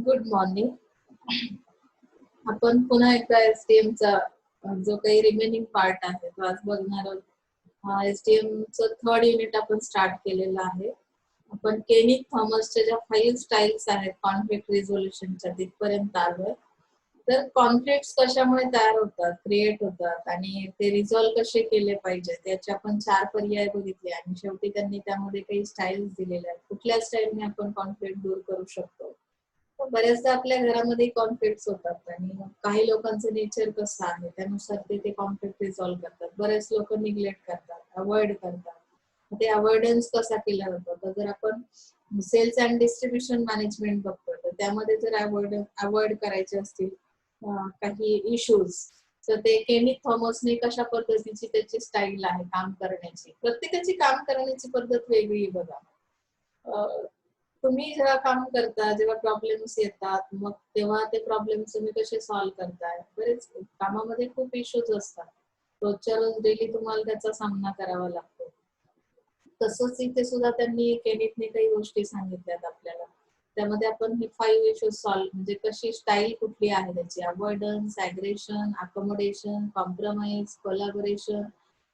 Good morning. आपण पुन्हा एकदा एसटीएम चा जो काही रिमेनिंग पार्ट आहे तो आज बघणार आहोत. एसटीएम चं थर्ड युनिट आपण स्टार्ट केलेलं आहे. आपण केनिथ थॉमसच्या ज्या 5 स्टाईल्स आहेत कॉन्फ्लिक्ट रिझोल्युशनच्या तिथपर्यंत आलोय. तर कॉन्फ्लिक्ट्स कशामुळे तयार होतात, क्रिएट होतात आणि ते रिझॉल्व्ह कसे केले पाहिजेत याचे आपण 4 पर्याय बघितले आणि शेवटी त्यांनी त्यामध्ये काही स्टाईल्स दिलेल्या आहेत. कुठल्या स्टाईलने आपण कॉन्फ्लिक्ट दूर करू शकतो. बऱ्याचदा आपल्या घरामध्ये कॉन्फ्लिक्ट्स होतात आणि काही लोकांचं नेचर कसं आहे त्यानुसार ते कॉन्फ्लिक्ट रिझॉल्व्ह करतात. बरेच लोक निग्लेक्ट करतात, अवॉइड करतात. ते अवॉइडन्स कसा केला जातो, तर जर आपण सेल्स अँड डिस्ट्रीब्युशन मॅनेजमेंट बघतो तर त्यामध्ये जर अवॉइड करायचे असतील काही इश्यूज, तर ते केनिथ थॉमसने कशा पद्धतीची त्याची स्टाईल आहे काम करण्याची. प्रत्येकाची काम करण्याची पद्धत वेगळी बघा. तुम्ही जेव्हा काम करता, जेव्हा प्रॉब्लेम्स येतात, मग तेव्हा ते प्रॉब्लेम्स तुम्ही कसे सॉल्व्ह करताय. बरेच कामामध्ये खूप इश्यूज असतात, रोजच्या रोज डेली तुम्हाला त्याचा सामना करावा लागतो. तसंच इथे सुद्धा त्यांनी केनिथने काही गोष्टी सांगितल्यात आपल्याला. त्यामध्ये आपण हे 5 इश्यूज सॉल्व्ह म्हणजे कशी स्टाईल कुठली आहे त्याची, avoidance, aggression, accommodation, compromise, collaboration.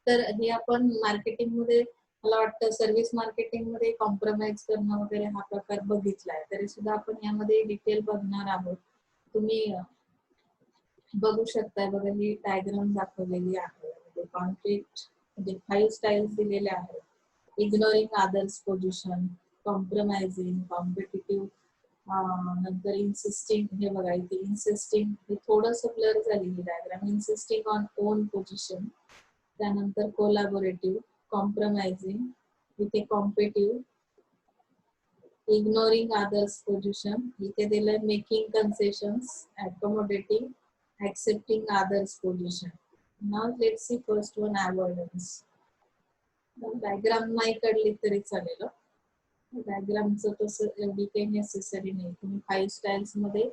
तर हे आपण मार्केटिंग मध्ये, मला वाटतं सर्व्हिस मार्केटिंग मध्ये कॉम्प्रोमाइज करणं वगैरे हा प्रकार बघितलाय. तरी सुद्धा आपण यामध्ये डिटेल बघणार आहोत. तुम्ही बघू शकताय बघा, ही डायग्राम दाखवलेली आहे. म्हणजे कॉन्फ्लिक्ट म्हणजे 5 स्टाईल्स दिलेल्या आहेत. Ignoring others position, compromising, competitive, नंतर इन्सिस्टिंग. हे बघा इथे इन्सिस्टिंग, हे थोडंसं ब्लर झालेली diagram. Insisting on own position, त्यानंतर कोलॅबोरेटिव्ह, कॉम्प्रोमाइजिंग, इथे कॉम्पिटिटिव्ह, इग्नोरिंग अदर्स पोझिशन, इथे दिलंय making concessions, accommodating, accepting others position. Now let's see first one, avoidance. Diagram नाही काढली तरी चालेल. डायग्रामचं तसं एवढी काही नेसेसरी नाही. तुम्ही 5 स्टाईल्स मध्ये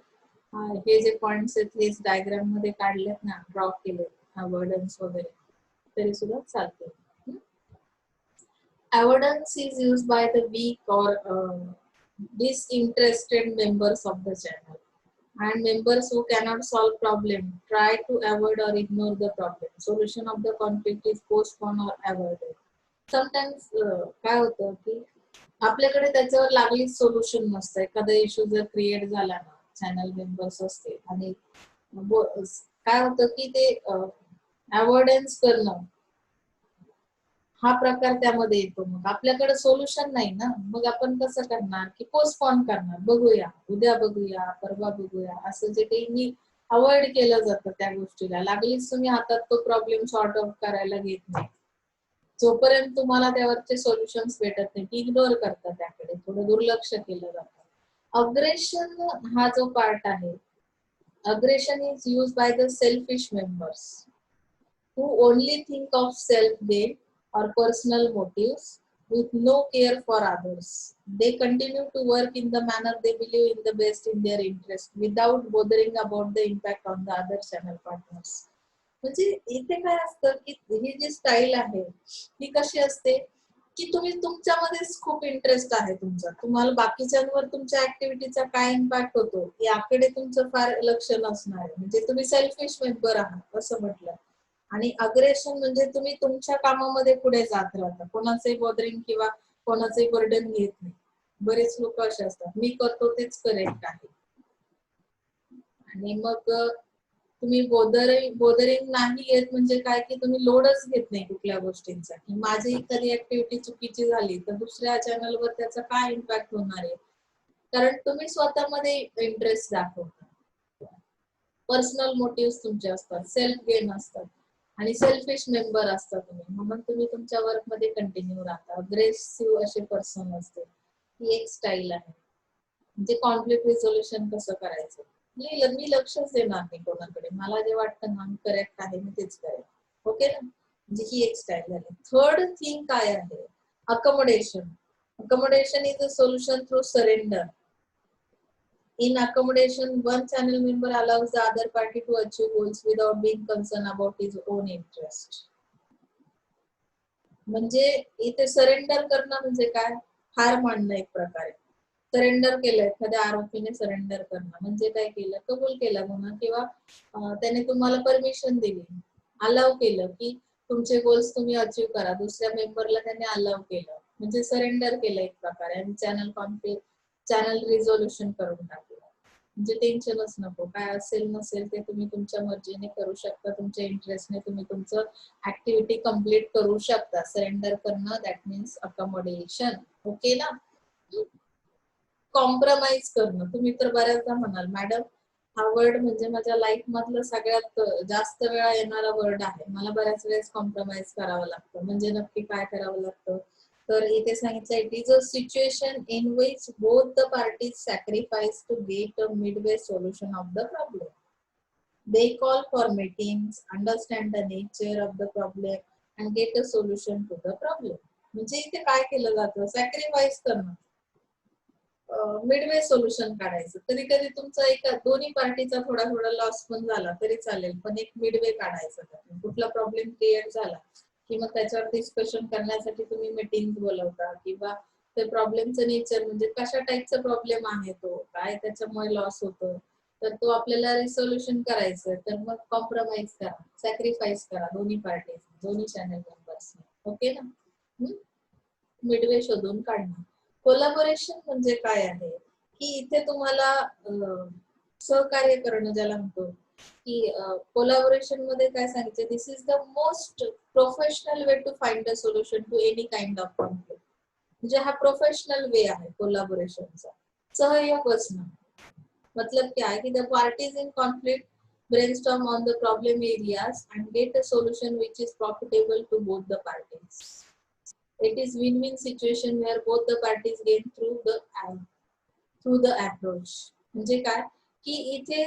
हे जे पॉइंट्स आहेत हेच डायग्राम मध्ये काढलेत ना, ड्रॉ केले अवॉइडन्स वगैरे, तरी सुद्धा चालते. Avoidance is used by the weak or disinterested members of the channel. And members who cannot solve problem try to avoid or ignore the problem. Solution of the conflict is postponed or avoided. Sometimes काय होतं की आपल्याकडे त्याच्यावर लागलीच solution नसतं. एखादा issue जर create झाला ना, चॅनल मेंबर्स असते आणि काय होतं की ते अवॉइडन्स करणं हा प्रकार त्यामध्ये येतो. मग आपल्याकडे सोल्युशन नाही ना, मग आपण कसं करणार की पोस्टपोन करणार, बघूया, उद्या बघूया, परवा बघूया, असं जे काही अवॉइड केलं जातं त्या गोष्टीला. लागलीच तुम्ही हातात तो प्रॉब्लेम सॉर्ट आउट करायला घेत नाही, जोपर्यंत तुम्हाला त्यावरचे सोल्युशन्स भेटत नाही, इग्नोर करता, त्याकडे थोडं दुर्लक्ष केलं जातं. अग्रेशन हा जो पार्ट आहे, aggression is use by the selfish members who only think of self-gain or personal motives with no care for others. They continue to work in the manner they believe in the best in their interest without bothering about the impact on the other channel partners. म्हणजे इथे काय असतं की ही जी style आहे ही कशी असते की तुम्ही तुमच्यामध्येच खूप इंटरेस्ट आहे तुमचा, तुम्हाला बाकीच्यांवर तुमच्या ऍक्टिव्हिटीचा काय इम्पॅक्ट होतो याकडे तुमचं फार लक्ष नसणार आहे. म्हणजे तुम्ही सेल्फिश मेंबर आहात असं म्हटलं. आणि अग्रेशन म्हणजे तुम्ही तुमच्या कामामध्ये पुढे जात राहता, कोणाचंही बॉदरिंग किंवा कोणाचंही बर्डन घेत नाही. बरेच लोक असे असतात, मी करतो तेच करेक्ट आहे. आणि मग तुम्ही बोदरिंग नाही येत म्हणजे काय की तुम्ही लोडच घेत नाही कुठल्या गोष्टींचा, की माझी एखादी ऍक्टिव्हिटी चुकीची झाली तर दुसऱ्या चॅनलवर त्याचा काय इम्पॅक्ट होणार आहे, कारण तुम्ही स्वतःमध्ये इंटरेस्ट दाखवता. पर्सनल मोटिव्ह तुमचे असतात, सेल्फ गेन असतात आणि सेल्फिश मेंबर असतात तुम्ही, म्हणून तुम्ही तुमच्या वर्क मध्ये कंटिन्यू राहता. अग्रेसिव्ह असे पर्सन असते, ही एक स्टाईल आहे. म्हणजे कॉन्फ्लिक्ट रिझोल्युशन कसं करायचं, मी लक्षच देणार नाही कोणाकडे, मला जे वाटतं ना करेक्ट आहे मी तेच करेन, ओके ना. म्हणजे ही एक स्टाईल झाली. थर्ड थिंग काय आहे, accommodation. Accommodation is a solution through surrender. In accommodation, one channel member allows the other party to achieve goals without being concerned about his own interest. म्हणजे इथे सरेंडर करणं म्हणजे काय, हार मानणं एक प्रकारे. सरेंडर केलं, एखाद्या आरोपीने सरेंडर करणं म्हणजे काय केलं, कबूल केलं गुन्हा किंवा त्याने तुम्हाला परमिशन दिली, अलाव केलं की तुमचे गोल्स तुम्ही अचीव करा, दुसऱ्या मेंबरला त्याने अलाव केलं म्हणजे सरेंडर केलं एक प्रकारे आणि चॅनल कॉन्फ्लिक्ट चॅनल रिझोल्युशन करून टाकलं. म्हणजे टेन्शनच नको, काय असेल नसेल ते तुम्ही तुमच्या मर्जीने करू शकता, तुमच्या इंटरेस्टने तुम्ही तुमचं ऍक्टिव्हिटी कम्प्लीट करू शकता. सरेंडर करणं दॅट मीन्स अकोमोडेशन. ओके ना. कॉम्प्रोमाइज करणं, तुम्ही तर बऱ्याचदा म्हणाल मॅडम हा वर्ड म्हणजे माझ्या लाईफ मधलं सगळ्यात जास्त वेळा येणारा वर्ड आहे, मला बऱ्याच वेळेस कॉम्प्रोमाइज करावं लागतं. म्हणजे नक्की काय करावं लागतं, तर इथे सांगितलं it is a situation in which both the parties sacrifice to get a midway solution of the problem. They call for meetings, understand the nature of the problem and get a solution to the problem. म्हणजे इथे काय केलं जातं, sacrifice करणं, Midway solution काढायचं. कधी कधी तुमचा एका दोन्ही पार्टीचा थोडा थोडा लॉस पण झाला तरी चालेल, पण एक मिडवे काढायचं. कुठला प्रॉब्लेम क्रिएट झाला की मग त्याच्यावर डिस्कशन करण्यासाठी तुम्ही मीटिंग बोलवता किंवा ते प्रॉब्लेमचं नेचर म्हणजे कशा टाईपचा प्रॉब्लेम आहे, तो काय त्याच्यामुळे लॉस होतो, तर तो आपल्याला रिसोल्युशन करायचं. तर मग कॉम्प्रोमाइज करा, सॅक्रिफाईस करा दोन्ही पार्टीज, दोन्ही चॅनल मेंबर्स. ओके ना. मिडवे शोधून काढणं. कोलॅबोरेशन म्हणजे काय आहे की इथे तुम्हाला सहकार्य करणं ज्याला म्हणतो की कोलॅबोरेशन मध्ये काय सांगितलं, this is the most professional way to find a solution to any kind of conflict. म्हणजे हा प्रोफेशनल वे आहे कोलॅबोरेशनचा. सहयोग असणं मतलब क्या है कि the parties in conflict brainstorm on the problem areas and get a solution which is profitable to both the parties. It is win-win situation where both the parties gain through the approach. म्हणजे काय की इथे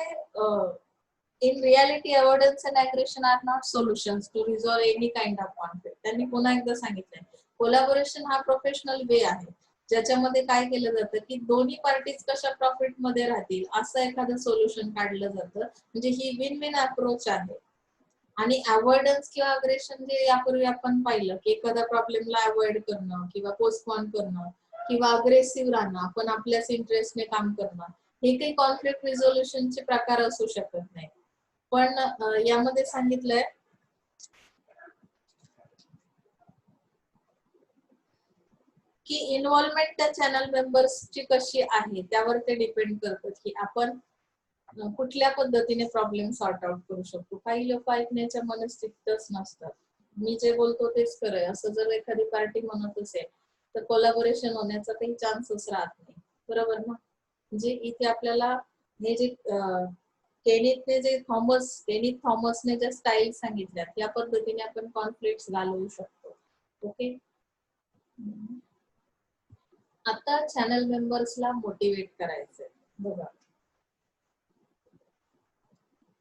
in reality avoidance and aggression are not solutions to resolve any kind of conflict. त्यांनी पुन्हा एकदा सांगितलंय collaboration हा professional way आहे ज्याच्यामध्ये काय केलं जातं की दोन्ही पार्टीज कशा प्रॉफिट मध्ये राहतील असं एखादं सोल्युशन काढलं जातं. म्हणजे ही विन विन अप्रोच आहे. आणि अवॉइडन्स किंवा अग्रेशन जे यापूर्वी आपण पाहिलं की एखाद्या प्रॉब्लेमला अवॉइड करणं किंवा पोस्टपोन करणं किंवा अग्रेसिव्ह राहणं, आपण आपल्याच इंटरेस्टने काम करणं, हे काही कॉन्फ्लिक्ट रिझोल्युशनचे प्रकार असू शकत नाही. पण यामध्ये सांगितलंय की इन्व्हॉल्वमेंट त्या चॅनल मेंबर्सची कशी आहे त्यावर ते डिपेंड करतं की आपण कुठल्या पद्धतीने प्रॉब्लेम सॉर्ट आउट करू शकतो. काही लोक ऐकण्याच्या मनस्थितीतच नसतात, मी जे बोलतो तेच खरंय असं जर एखादी पार्टी म्हणत असेल तर कोलॅबोरेशन होण्याचा काही चान्सच राहत नाही. बरोबर ना. म्हणजे इथे आपल्याला हे जे केनिथ थॉमसने ज्या स्टाईल सांगितल्या त्या पद्धतीने आपण कॉन्फ्लिक्ट्स घालवू शकतो. ओके. आता चॅनल मेंबर्सला मोटिवेट करायचंय बघा,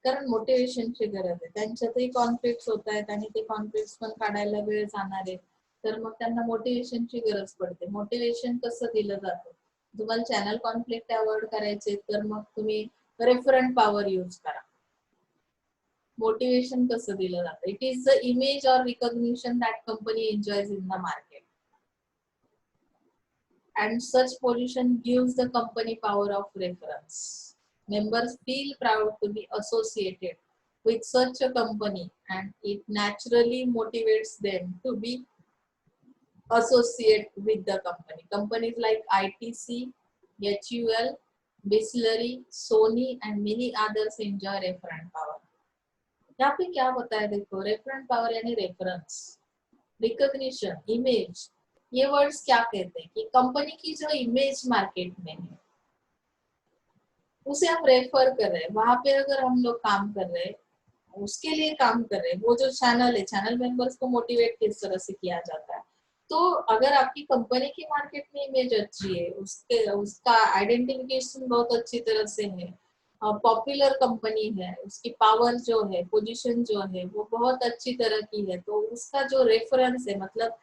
कारण मोटिवेशनची गरज आहे. त्यांच्यातही कॉन्फ्लिक्ट्स होत आहेत आणि ते कॉन्फ्लिक्ट्स पण काढायला वेळ जाणार आहे, तर मग त्यांना मोटिवेशनची गरज पडते. मोटिवेशन कसं दिलं जातं, तुम्हाला चॅनल कॉन्फ्लिक्ट अवॉइड करायचे तर मग तुम्ही रेफरंट पॉवर यूज करा. मोटिवेशन कसं दिलं जातं, इट इज द इमेज और recognition that company enjoys in the market and such position gives the company power of reference. Members feel proud to be associated with such a company and it naturally motivates them to be associated with the company. Companies like ITC, HUL, Bisleri, Sony and many others enjoy referent power. यहाँ पे क्या होता है देखो, referent power यानी reference, recognition, image, ये words क्या कहते हैं कि कंपनी की जो इमेज मार्केट में है उसे हम रेफर कर रहे हैं, वहां पे अगर हम लोग काम कर रहे हैं, उसके लिए काम कर रहे हैं, वो जो चैनल है, चैनल मेंबर्स को मोटिवेट किस तरह से किया जाता है, तो अगर आपकी कंपनी की मार्केट में इमेज अच्छी है, उसका आइडेंटिफिकेशन बहुत अच्छी तरह से है, पॉपुलर कंपनी है, उसकी पावर जो है, पोजीशन जो है वो बहुत अच्छी तरह की है, तो उसका जो रेफरेंस है, मतलब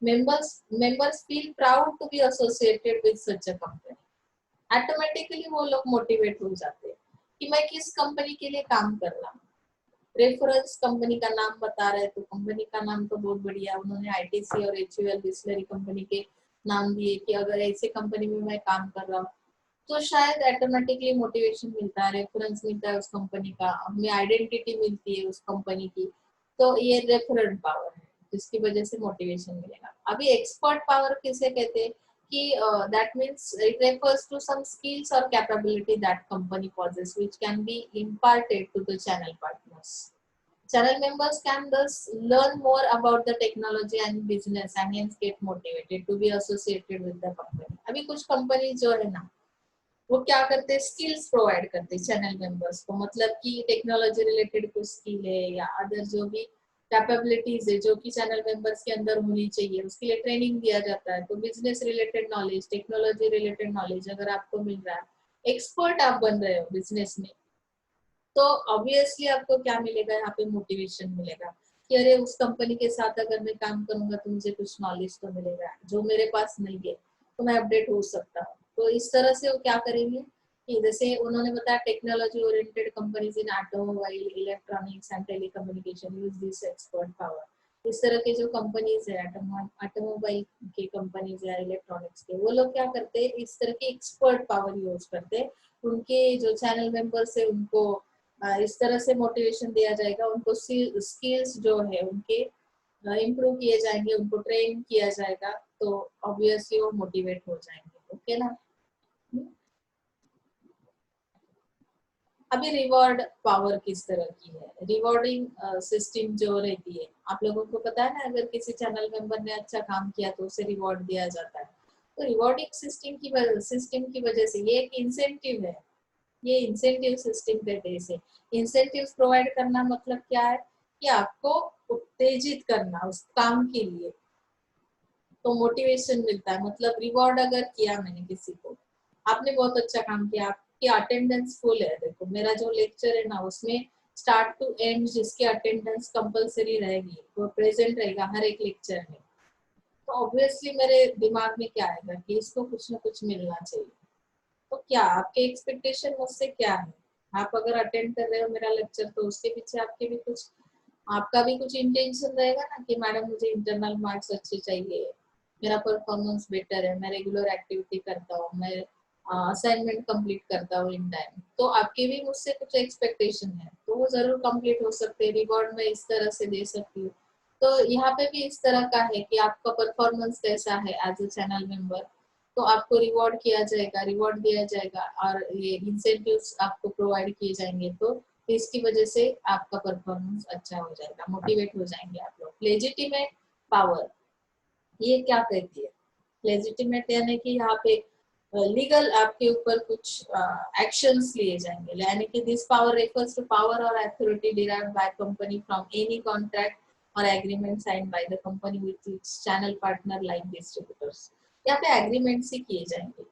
members feel proud to be associated with such a company. Automatically वो लोग मोटिवेट हो जाते हैं कि मैं किस कंपनी के लिए काम कर रहा हूँ. रेफरेंस कंपनी का नाम बता रहे तो कंपनी का नाम तो बहुत बढ़िया, उन्होंने आईटीसी और एचयूएल बिस्लरी कंपनी के नाम दिए कि अगर ऐसे कंपनी में मैं काम कर रहा हूँ, तो शायद ऑटोमेटिकली मोटिवेशन मिलता है, रेफरेंस मिलता है उस कंपनी का, हमें आइडेंटिटी मिलती है उस कंपनी की। तो ये रेफरेंट पावर है जिसकी वजह से मोटिवेशन मिलेगा। अभी एक्सपर्ट पावर किसे कहते हैं कि that means it refers to some skills और capability that company possesses which can be imparted to the channel partners. Channel members can thus learn more about the technology and business and hence get motivated to be associated with the company. अभी कुछ company जो है ना, वो क्या करते हैं, skills provide करते हैं चैनल मेंबर्स को, मतलब कि टेक्नोलॉजी रिलेटेड कुछ स्किल है या अदर जो भी कैपेबिलिटीज है जो कि चैनल मेंबर्स के अंदर होनी चाहिए, उसके लिए ट्रेनिंग दिया जाता है। तो business related knowledge, technology related knowledge अगर आपको मिल रहा है, एक्सपर्ट आप बन रहे हो बिजनेस में, तो ऑब्वियसली आपको क्या मिलेगा, यहाँ पे मोटिवेशन मिलेगा कि अरे उस कंपनी के साथ अगर मैं काम करूंगा तो मुझे कुछ नॉलेज तो मिलेगा जो मेरे पास नहीं है, तो मैं अपडेट हो सकता हूँ। तो इस तरह से वो क्या करेंगे कि जैसे उन्होंने बताया technology oriented companies in automobile, electronics and telecommunication use this expert power. इस तरह के जो कंपनीज है, ऑटोमोबाइल की कंपनीज या इलेक्ट्रॉनिक्स के, वो लोग क्या करते हैं, इस तरह की एक्सपर्ट पावर यूज करते हैं। उनके जो चैनल मेंबर्स है उनको इस तरह से मोटिवेशन दिया जाएगा, उनको स्किल्स जो है उनके इम्प्रूव किए जाएंगे, उनको ट्रेन किया जाएगा, तो ऑब्वियसली वो मोटिवेट हो जाएंगे। ओके ना। अभी रिवॉर्ड पावर किस तरह की है, रिवॉर्डिंग सिस्टम जो रहती है, आप लोगों को पता है ना, अगर किसी चैनल मेंबर ने अच्छा काम किया तो उसे रिवॉर्ड दिया जाता है। तो रिवॉर्डिंग सिस्टम की वजह से ये एक इंसेंटिव है, ये इंसेंटिव सिस्टम कहते हैं इसे। इंसेंटिव्स प्रोवाइड करना मतलब क्या है कि आपको उत्तेजित करना उस काम के लिए, तो मोटिवेशन मिलता है। मतलब रिवॉर्ड अगर किया मैंने किसी को, आपने बहुत अच्छा काम किया, आपकी अटेंडेंस फुल है, देखो मेरा जो लेक्चर है ना उसमें स्टार्ट टू एंड जिसकी अटेंडेंस कंपलसरी रहेगी वो प्रेजेंट रहेगा हर एक लेक्चर में, तो ऑब्वियसली मेरे दिमाग में क्या आएगा कि इसको कुछ ना कुछ मिलना चाहिए। तो क्या आपके एक्सपेक्टेशन मुझसे क्या है, आप अगर अटेंड कर रहे हो मेरा लेक्चर तो उसके पीछे आपके भी कुछ, आपका भी कुछ इंटेंशन रहेगा ना कि मैडम मुझे इंटरनल मार्क्स अच्छे चाहिए, मेरा परफॉर्मेंस बेटर है, मैं रेगुलर एक्टिविटी करता हूँ, मैं असाइनमेंट कंप्लीट करता हूँ इन टाइम, तो आपके भी मुझसे कुछ एक्सपेक्टेशन है, तो वो जरूर कंप्लीट हो सकते हैं। रिवॉर्ड में इस तरह से दे सकती हूँ। तो यहाँ पे भी इस तरह का है कि आपका परफॉर्मेंस कैसा है एज अ चैनल मेंबर, तो आपको रिवॉर्ड किया जाएगा, रिवॉर्ड दिया जाएगा और ये इंसेंटिव्स आपको प्रोवाइड किए जाएंगे, तो इसकी वजह से आपका परफॉर्मेंस अच्छा हो जाएगा, मोटिवेट हो जाएंगे आप लोग। लेजिटिमेट पावर ये क्या कहती है, लेजिटिमेट यानी कि यहाँ पे लीगल आपके ऊपर कुछ एक्शंस लिए जाएंगे, यानी कि this power refers to power और authority derived by company from any contract और agreement signed by the company with its channel partner like distributors. यहाँ पे एग्रीमेंट्स ही किए जाएंगे,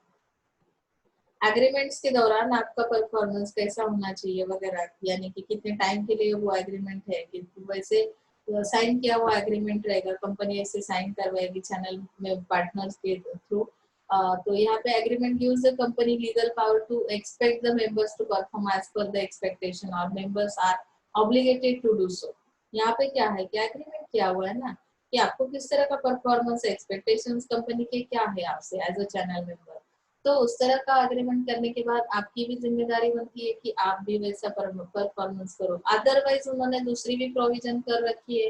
एग्रीमेंट्स के दौरान आपका परफॉर्मेंस कैसा होना चाहिए वगैरह, यानी कि कितने टाइम के लिए वो एग्रीमेंट है, कि वैसे साइन किया हुआ एग्रीमेंट रहेगा, कंपनी ऐसे साइन करवाएगी चैनल में पार्टनर्स के थ्रू। तो यहाँ पे agreement gives the company legal power to expect the members to perform as per the expectation और members are obligated to do so. यहाँ पे क्या है कि एग्रीमेंट किया हुआ है ना कि आपको किस तरह का परफॉर्मेंस, एक्सपेक्टेशंस कंपनी के क्या है आपसे एज अ चैनल मेंबर, तो उस तरह का अग्रीमेंट करने के बाद आपकी भी जिम्मेदारी बनती है कि आप भी वैसा परफॉर्मेंस करो। अदरवाइज उन्होंने दूसरी भी प्रोविजन कर रखी है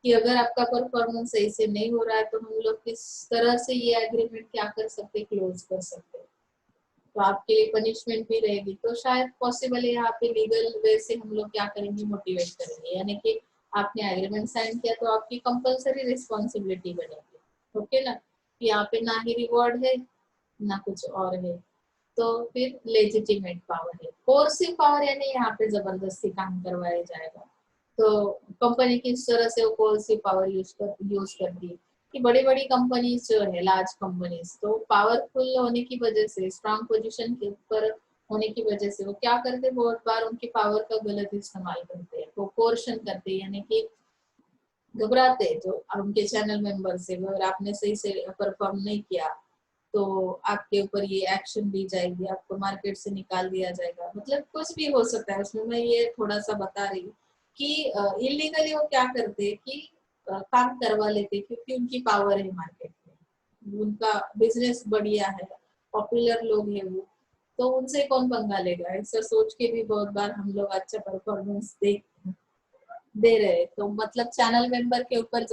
कि अगर आपका परफॉर्मेंस सही से नहीं हो रहा है तो हम लोग किस तरह से ये एग्रीमेंट क्या कर सकते, क्लोज कर सकते, तो आपके लिए पनिशमेंट भी रहेगी। तो शायद पॉसिबल है यहाँ पे लीगल वे से हम लोग क्या करेंगे, मोटिवेट करेंगे, यानी कि आपने एग्रीमेंट साइन किया तो आपकी कंपलसरी रिस्पॉन्सिबिलिटी बनेगी। ओके ना, यहाँ पे ना ही रिवॉर्ड है ना कुछ और है, तो फिर लेजिटिमेट पावर है। कोर्सिव पावर यानी यहाँ पे जबरदस्ती काम करवाया जाएगा, तो कंपनी किस तरह से वो कोर्सिव पावर यूज करती है कि बड़ी बड़ी कंपनीज जो है, लार्ज कंपनीज, तो पावरफुल होने की वजह से, स्ट्रांग पोजीशन के ऊपर होने की वजह से वो क्या करते हैं, बहुत बार उनकी पावर का गलत इस्तेमाल करते हैं, वो कोर्शन करते हैं, यानी कि घबराते हैं जो उनके चैनल मेंबर से, अगर आपने सही से परफॉर्म नहीं किया तो आपके ऊपर ये एक्शन ली जाएगी, आपको मार्केट से निकाल दिया जाएगा, मतलब कुछ भी हो सकता है उसमें। मैं ये थोड़ा सा बता रही हूँ कि इलीगली वो क्या करते हैं कि काम करवा लेते हैं क्योंकि उनकी पावर है मार्केट में, उनका बिजनेस बढ़िया है, पॉपुलर लोग हैं वो, तो उनसे कौन पंगा लेगा, ऐसा सोच के भी बहुत बार हम लोग अच्छा परफॉर्मेंस दे रहे हैं। तो मतलब चैनल मेंबर के ऊपर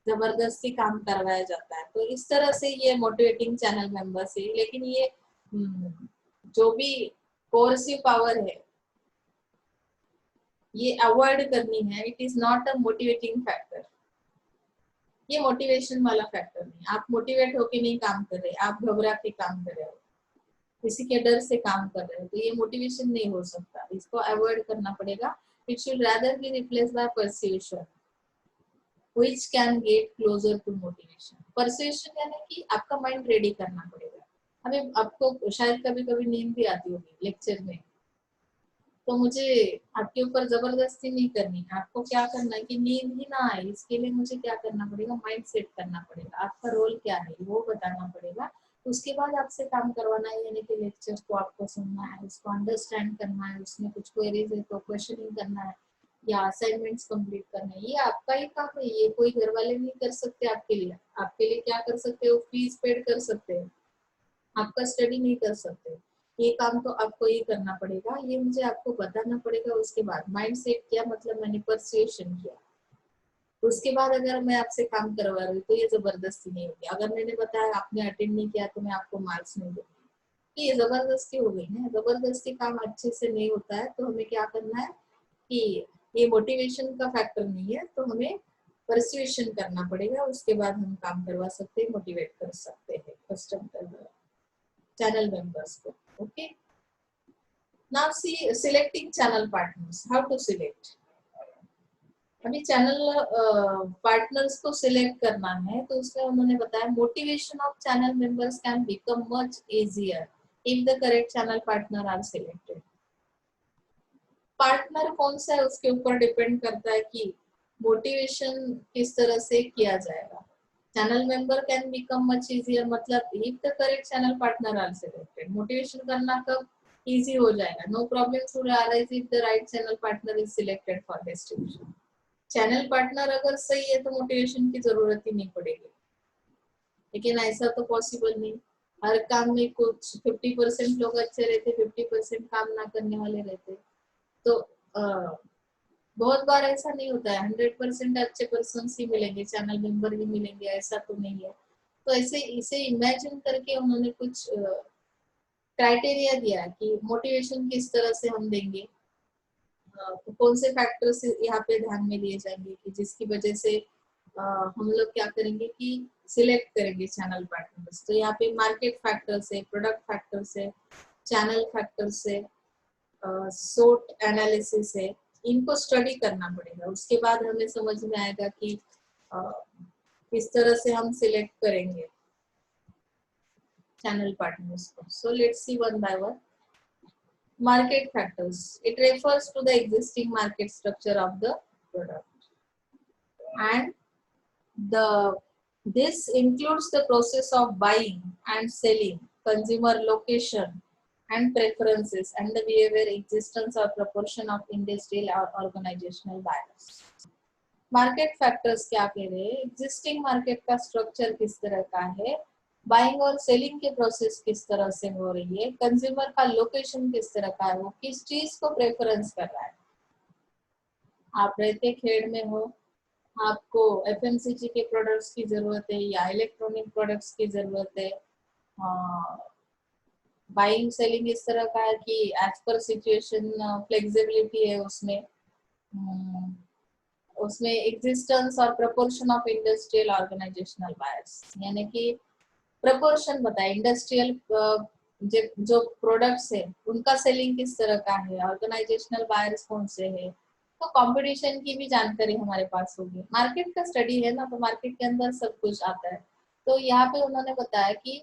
जबरदस्ती काम करवाया जाता है। तो इस तरह से ये मोटिवेटिंग चैनल मेंबर्स है। लेकिन ये जो भी कोर्सिव पावर है ये अवॉइड करनी है। It is not a motivating factor, ये मोटिवेशन वाला फैक्टर नहीं। आप मोटिवेट होके नहीं काम कर रहे, आप घबरा के काम कर रहे हो, किसी के डर से काम कर रहे हो, तो ये मोटिवेशन नहीं हो सकता, इसको अवॉइड करना पड़ेगा। It should rather be replace by persuasion which can get closer to motivation। Persuasion यानी कि आपका माइंड रेडी करना पड़ेगा। हमें आपको शायद कभी कभी नींद भी आती होगी लेक्चर में, तो मुझे आपके ऊपर जबरदस्ती नहीं करनी है। आपको क्या करना है कि नींद ही ना आए, इसके लिए मुझे क्या करना पड़ेगा, माइंड सेट करना पड़ेगा, आपका रोल क्या है वो बताना पड़ेगा। उसके बाद आपसे काम करवाना है, यानी कि लेक्चर को आपको सुनना है, उसको अंडरस्टैंड करना है, उसमें कुछ क्वेरीज है तो क्वेश्चनिंग करना है या असाइनमेंट्स कंप्लीट करना है, ये आपका ही काम है। ये कोई घर वाले नहीं कर सकते आपके लिए। आपके लिए क्या कर सकते हो, फीस पेड कर सकते हो, आपका स्टडी नहीं कर सकते। ये काम तो आपको ही करना पड़ेगा, ये मुझे आपको बताना पड़ेगा। उसके बाद माइंड सेट किया, मतलब मैंने परसुएशन किया, उसके बाद अगर मैं आपसे काम करवा रही हूँ तो ये जबरदस्ती नहीं होगी। अगर मैंने बताया आपने अटेंड नहीं किया तो मैं आपको मार्क्स नहीं दूंगी, ये जबरदस्ती हो गई ना। जबरदस्ती काम अच्छे से नहीं होता है। तो हमें क्या करना है कि ये मोटिवेशन का फैक्टर नहीं है, तो हमें परसुएशन करना पड़ेगा। उसके बाद हम काम करवा सकते हैं, मोटिवेट कर सकते हैं कस्टमर channel members को। Okay, now see selecting channel partners, how to select। अभी चैनल पार्टनर्स को सिलेक्ट करना है, तो उसमें उन्होंने बताया motivation of channel members can become much easier if the correct channel partner are selected. Partner कौन सा है उसके ऊपर डिपेंड करता है कि मोटिवेशन किस तरह से किया जाएगा। Channel member can become much easier, मतलब if the correct channel partner are selected. Motivation करना कब इजी हो जाएगा, no problem should arise if the right channel partner is selected for distribution. Channel partner अगर सही है तो मोटिवेशन की जरूरत ही नहीं पड़ेगी। लेकिन ऐसा तो पॉसिबल नहीं, हर काम में कुछ 50% लोग अच्छे रहते, 50% काम ना करने वाले रहते। तो बहुत बार ऐसा नहीं होता है 100% अच्छे पर्सन ही मिलेंगे, चैनल मेंबर भी मिलेंगे, ऐसा तो नहीं है। तो ऐसे इसे इमेजिन करके उन्होंने कुछ क्राइटेरिया दिया कि मोटिवेशन किस तरह से हम देंगे, तो कौन से फैक्टर्स यहाँ पे ध्यान में लिए जाएंगे कि जिसकी वजह से हम लोग क्या करेंगे कि सिलेक्ट करेंगे चैनल पार्टनर्स। तो यहाँ पे मार्केट फैक्टर्स है, प्रोडक्ट फैक्टर्स है, चैनल फैक्टर्स है, सोट एनालिसिस है, इनको स्टडी करना पड़ेगा। उसके बाद हमें समझ में आएगा कि किस तरह से हम सिलेक्ट करेंगे चैनल पार्टनर्स को। So let's see one by one. Market factors, it refers to the existing market structure of the product, and this includes the process of buying and selling, consumer location and preferences, and the behavior, existence or proportion of industrial or organizational buyers। Market factors क्या कह रहे हैं, existing market का structure किस तरह का है, buying और सेलिंग के प्रोसेस किस तरह से हो रही है, कंज्यूमर का लोकेशन किस तरह का है, वो किस चीज को प्रेफरेंस कर रहा है। आप रहते खेड़ में हो, आपको एफएमसीजी के प्रोडक्ट्स की जरूरत है या इलेक्ट्रॉनिक प्रोडक्ट्स की जरूरत है। बाइंग सेलिंग इस तरह का है कि एज पर सिचुएशन फ्लेक्सिबिलिटी है उसमें। उसमें एग्जिस्टेंस और proportion of industrial organisational buyers, यानी कि प्रपोर्शन बताए इंडस्ट्रियल जो प्रोडक्ट्स है उनका सेलिंग किस तरह का है, ऑर्गेनाइजेशनल बायर्स कौन से है। तो कंपटीशन की भी जानकारी हमारे पास होगी, मार्केट का स्टडी है ना, तो मार्केट के अंदर सब कुछ आता है। तो यहाँ पे उन्होंने बताया कि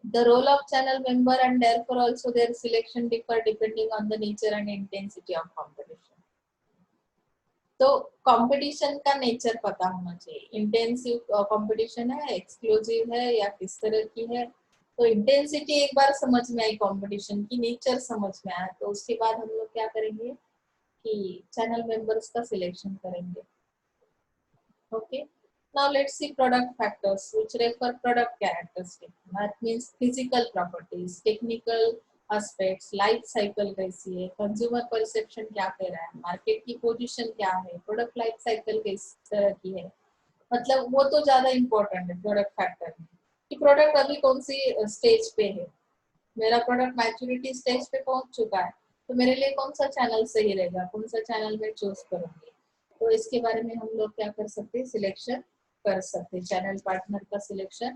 the role of channel member and therefore also their selection differ depending on the nature and intensity of competition। तो कंपटीशन का नेचर पता होना चाहिए, इंटेंसिव कंपटीशन है, एक्सक्लूसिव है या किस तरह की है। तो इंटेंसिटी एक बार समझ में आई, कंपटीशन की नेचर समझ में आया, तो उसके बाद हम लोग क्या करेंगे कि चैनल मेंबर्स का सिलेक्शन करेंगे। Okay, Now let's see product factors which refer product characteristics. That means physical properties, technical aspects, life cycle कैसी है, consumer perception क्या कह रहा है, market की position क्या है, product life cycle किस तरह की है, मतलब वो तो ज्यादा important है product factor में कि product अभी कौन सी stage पे है, मेरा प्रोडक्ट मैच्योरिटी स्टेज पे पहुंच चुका है तो मेरे लिए कौन सा चैनल सही रहेगा, कौन सा चैनल मैं चूज करूंगी, तो इसके बारे में हम लोग क्या कर सकते हैं, सिलेक्शन कर सकते हैं, चैनल पार्टनर का सिलेक्शन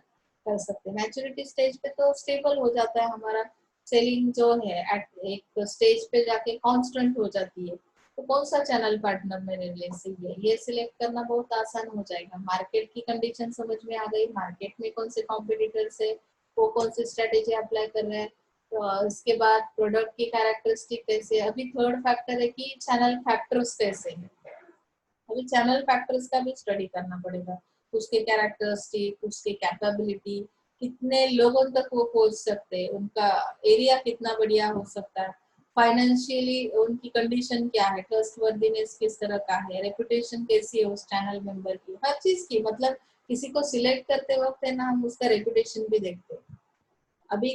कर सकते हैं। मैच्योरिटी स्टेज पे तो स्टेबल हो जाता है हमारा सेलिंग जो है, एट एक स्टेज पे जाके कांस्टेंट हो जाती है, तो कौन सा चैनल पार्टनर मेरे लिए सही है ये सिलेक्ट करना बहुत आसान हो जाएगा। मार्केट की कंडीशन समझ में आ गई, मार्केट में कौन से कॉम्पिटिटर्स है, वो कौन सी स्ट्रेटेजी अप्लाई कर रहे हैं, तो उसके बाद प्रोडक्ट की कैरेक्टरिस्टिक कैसे है। अभी थर्ड फैक्टर है कि चैनल फैक्टर्स कैसे हैं, अभी चैनल फैक्टर्स का भी स्टडी करना पड़ेगा, उसके कैरेक्टरिस्टिक, उसके कैपेबिलिटी, कितने लोगों तक वो पहुंच सकते हैं, उनका एरिया कितना बढ़िया हो सकता है, फाइनेंशियली उनकी कंडीशन क्या है, ट्रस्टवर्दीनेस किस तरह का है, रेपुटेशन कैसी है उस चैनल मेंबर की, हर चीज की, मतलब किसी को सिलेक्ट करते वक्त है ना हम उसका रेपुटेशन भी देखते हैं। अभी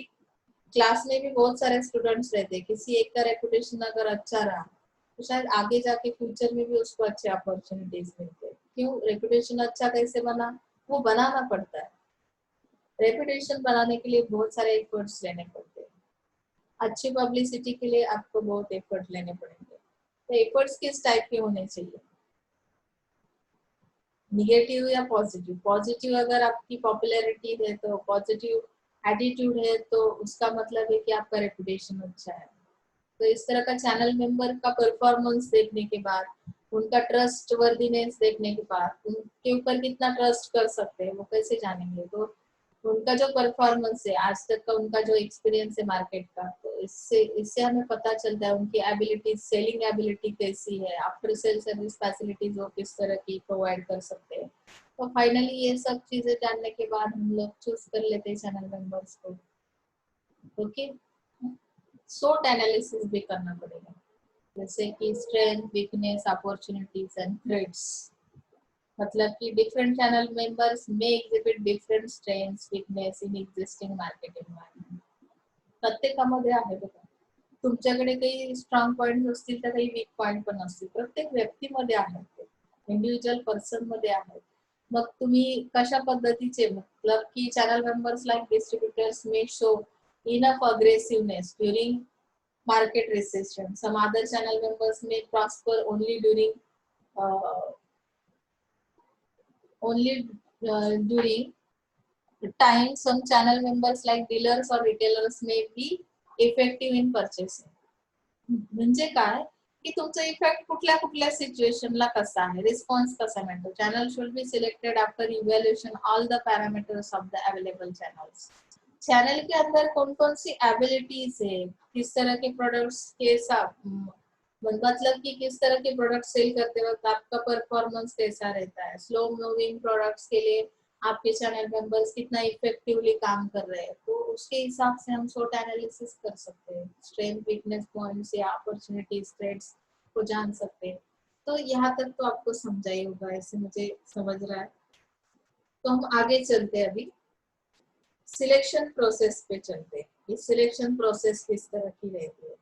क्लास में भी बहुत सारे स्टूडेंट्स रहते हैं, किसी एक का रेपुटेशन अगर अच्छा रहा तो शायद आगे जाके फ्यूचर में भी उसको अच्छे अपॉर्चुनिटीज मिलते हैं। क्यों, रेपुटेशन अच्छा कैसे बना, वो बनाना पड़ता है, रेपुटेशन बनाने के लिए बहुत सारे एफर्ट्स लेने पड़ते हैं, अच्छी पब्लिसिटी के लिए आपको बहुत एफर्ट लेने पड़ेंगे। तो एफर्ट्स किस टाइप के होने चाहिए, निगेटिव या पॉजिटिव, पॉजिटिव अगर आपकी पॉपुलैरिटी है तो पॉजिटिव एटीट्यूड है तो उसका मतलब है कि आपका रेपुटेशन अच्छा है। तो इस तरह का चैनल मेंबर का परफॉर्मेंस देखने के बाद, उनका ट्रस्ट वर्दीनेस देखने के बाद, उनके ऊपर कितना ट्रस्ट कर सकते हैं वो कैसे जानेंगे, तो उनका जो परफॉर्मेंस है आज तक का, उनका जो एक्सपीरियंस है मार्केट का, तो इससे इससे हमें पता चलता है उनकी एबिलिटी, सेलिंग एबिलिटी कैसी है, आफ्टर सेल सर्विस फैसिलिटीज वो किस तरह की प्रोवाइड कर सकते हैं। तो फाइनली ये सब चीजें जानने के बाद हम लोग चूज कर लेते हैं चैनल मेंबर्स को। ओके, SWOT एनालिसिस भी करना पड़ेगा, जैसे कि strength, weakness, opportunities and threats, मतलब कि डिफरेंट चॅनल मेंबर्स मे exhibit different strengths weakness in existing market environment. प्रत्येकामध्ये आहे बघा, तुमच्याकडे काही स्ट्रॉंग पॉइंट असतील तर काही वीक पॉइंट पण असतील, प्रत्येक व्यक्तीमध्ये आहेत, ते इंडिव्हिज्युअल पर्सन मध्ये आहेत। मग तुम्ही कशा पद्धतीचे, मतलब की चॅनल मेंबर्स लाईक डिस्ट्रीब्युटर्स मे show enough aggressiveness during market recession. Some other channel members may prosper only during time. Some channel members like dealers or retailers may be effective in purchasing. म्हणजे काय की तुमचा effect कुठल्या कुठल्या सिच्युएशनला कसा आहे, response कसा मिळतो। Channel should be selected after evaluation all the parameters of the available channels. Channel के अंदर कौन कौन सी एबिलिटीज है, किस तरह के प्रोडक्ट्स के साथ, मतलब कि किस तरह के प्रोडक्ट सेल करते वक्त आपका परफॉर्मेंस कैसा रहता है, स्लो मूविंग प्रोडक्ट्स के लिए आपके चैनल मेंबर्स कितना इफेक्टिवली काम कर रहे हैं, तो उसके हिसाब से हम SWOT एनालिसिस कर सकते हैं, स्ट्रेंथ वीकनेस पॉइंट्स या अपॉर्चुनिटीज थ्रेट्स को जान सकते हैं। तो यहाँ तक तो आपको समझा ही होगा, ऐसे मुझे समझ रहा है। तो हम आगे चलते हैं, अभी सिलेक्शन प्रोसेस पे चलते हैं। ये सिलेक्शन प्रोसेस किस तरह की रहती है,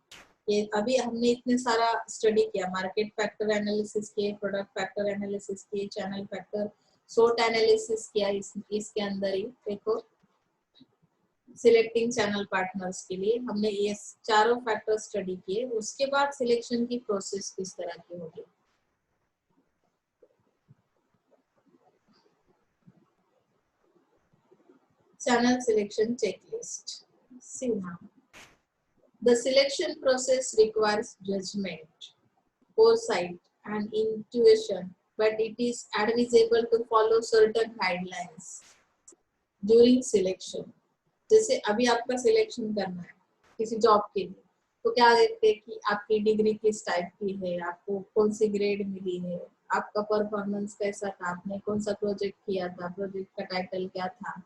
ये अभी हमने इतने सारा स्टडी किया, मार्केट फैक्टर एनालिसिस किए, प्रोडक्ट फैक्टर एनालिसिस किए, चैनल फैक्टर SWOT एनालिसिस किया, इसके अंदर ही देखो सिलेक्टिंग चैनल पार्टनर्स के लिए हमने ये चारों फैक्टर स्टडी किए। उसके बाद सिलेक्शन की प्रोसेस किस तरह की होगी, channel selection checklist. See now, the selection process requires judgment, foresight, and intuition, but it is advisable to follow certain guidelines during selection. जैसे अभी आपका सिलेक्शन करना है किसी जॉब के लिए, तो क्या देखते हैं कि आपकी डिग्री किस टाइप की है, आपको कौन सी ग्रेड मिली है, आपका परफॉर्मेंस कैसा था, आपने कौन सा प्रोजेक्ट किया था, प्रोजेक्ट का टाइटल क्या था,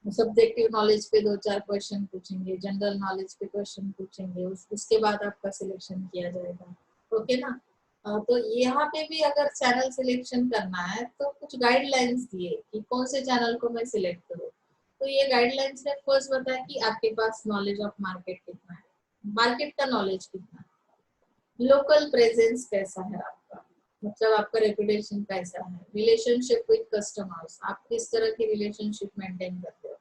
सब्जेक्टिव नॉलेज पे 2-4 क्वेश्चन पूछेंगे, जनरल नॉलेज पे क्वेश्चन पूछेंगे, उसके बाद आपका सिलेक्शन किया जाएगा। ओके ना, तो यहाँ पे भी अगर चैनल सिलेक्शन करना है तो कुछ गाइडलाइंस दिए कि कौन से चैनल को मैं सिलेक्ट करूँ। तो ये गाइडलाइंस में फर्स्ट बताया कि आपके पास नॉलेज ऑफ मार्केट कितना है, मार्केट का नॉलेज कितना है, लोकल प्रेजेंस कैसा है आपका, मतलब आपका रेपुटेशन कैसा है, रिलेशनशिप विद कस्टमर्स, आप किस तरह की रिलेशनशिप मेंटेन करते हो।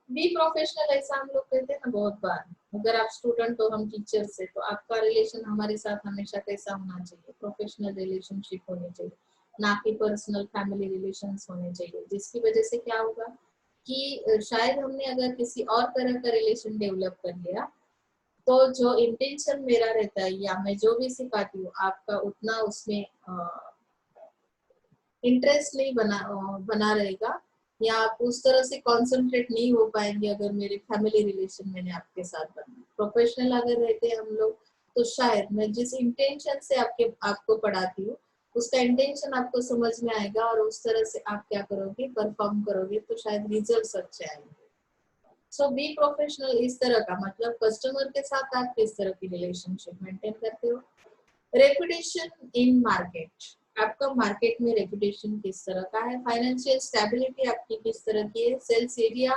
बी प्रोफेशनल, ऐसा हम लोग कहते हैं ना बहुत बार, अगर आप स्टूडेंट हो हम टीचर से, तो आपका रिलेशन हमारे साथ हमेशा कैसा होना चाहिए, प्रोफेशनल रिलेशनशिप होनी चाहिए, ना कि पर्सनल फैमिली रिलेशंस होने चाहिए, जिसकी वजह से क्या होगा कि शायद हमने अगर किसी और तरह का रिलेशन डेवलप कर लिया तो जो इंटेंशन मेरा रहता है या मैं जो भी सिखाती हूँ आपका उतना उसमें इंटरेस्ट नहीं बना रहेगा, या आप उस तरह से कंसंट्रेट नहीं हो पाएंगे अगर मेरे फैमिली रिलेशन मैंने आपके साथ बना। प्रोफेशनल अगर रहते हैं हम लोग तो शायद मैं जिस इंटेंशन से आपको पढ़ाती हूँ उसका इंटेंशन आपको समझ में आएगा और उस तरह से आप क्या करोगे, परफॉर्म करोगे, तो शायद रिजल्ट अच्छे आएंगे। सो बी प्रोफेशनल इस तरह का मतलब कस्टमर के साथ आप किस तरह की रिलेशनशिप मेंटेन करते हो। रेपुटेशन इन मार्केट, आपका मार्केट में रेपुटेशन किस तरह का है, फाइनेंशियल स्टेबिलिटी आपकी किस तरह की है, सेल्स एरिया